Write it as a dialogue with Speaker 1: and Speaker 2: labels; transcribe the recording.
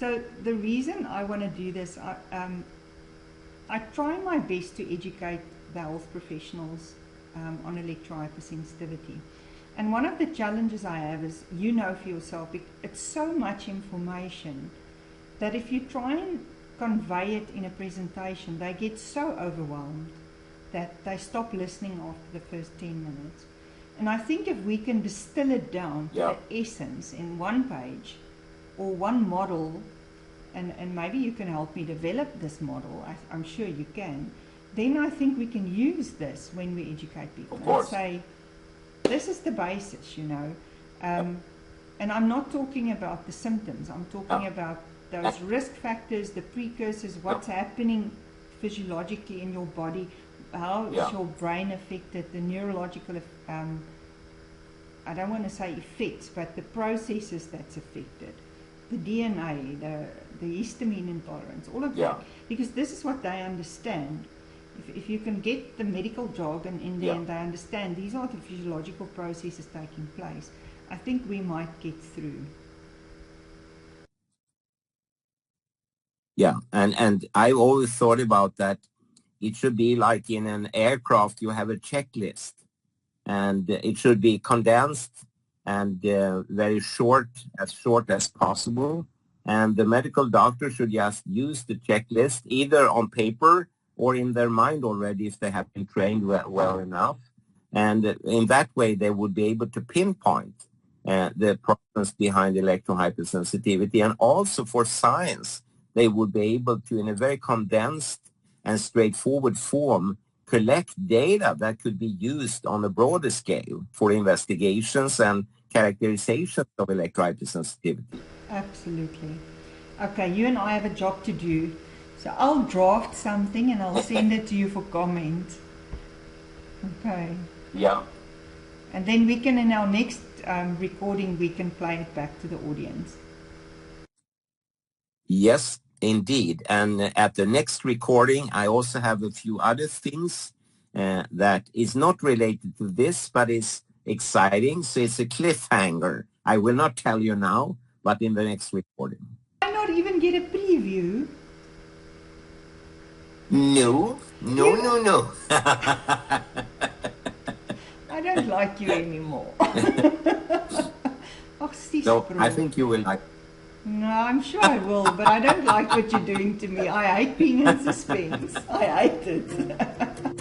Speaker 1: So the reason I want to do this, I try my best to educate the health professionals on electrohypersensitivity. And one of the challenges I have is, you know for yourself, it's so much information that if you try and convey it in a presentation, they get so overwhelmed that they stop listening after the first 10 minutes. And I think if we can distill it down to the essence in one page or one model, and maybe you can help me develop this model, I'm sure you can, then I think we can use this when we educate people and say, this is the basis, you know. And I'm not talking about the symptoms, I'm talking about those risk factors, the precursors, what's happening physiologically in your body, how is your brain affected, the neurological, I don't want to say effects, but the processes that's affected, the DNA, the histamine intolerance, all of that. Because this is what they understand. If you can get the medical jargon in there and they understand these are the physiological processes taking place, I think we might get through.
Speaker 2: Yeah, and I've always thought about that. It should be like in an aircraft, you have a checklist, and it should be condensed and very short as possible. And the medical doctor should just use the checklist either on paper or in their mind already if they have been trained well enough. And in that way, they would be able to pinpoint the problems behind electrohypersensitivity. And also for science, they would be able to, in a very condensed and straightforward form, collect data that could be used on a broader scale for investigations and characterizations of electrohypersensitivity.
Speaker 1: Absolutely. Okay, you and I have a job to do. So I'll draft something and I'll send it to you for comment. Okay.
Speaker 2: Yeah.
Speaker 1: And then we can, in our next recording, we can play it back to the audience.
Speaker 2: Yes, indeed. And at the next recording, I also have a few other things that is not related to this, but is exciting. So it's a cliffhanger. I will not tell you now, but in the next recording.
Speaker 1: Why not even get a preview?
Speaker 2: No.
Speaker 1: I don't like you anymore. Oh,
Speaker 2: so I think you will like.
Speaker 1: No, I'm sure I will, but I don't like what you're doing to me. I hate being in suspense. I hate it.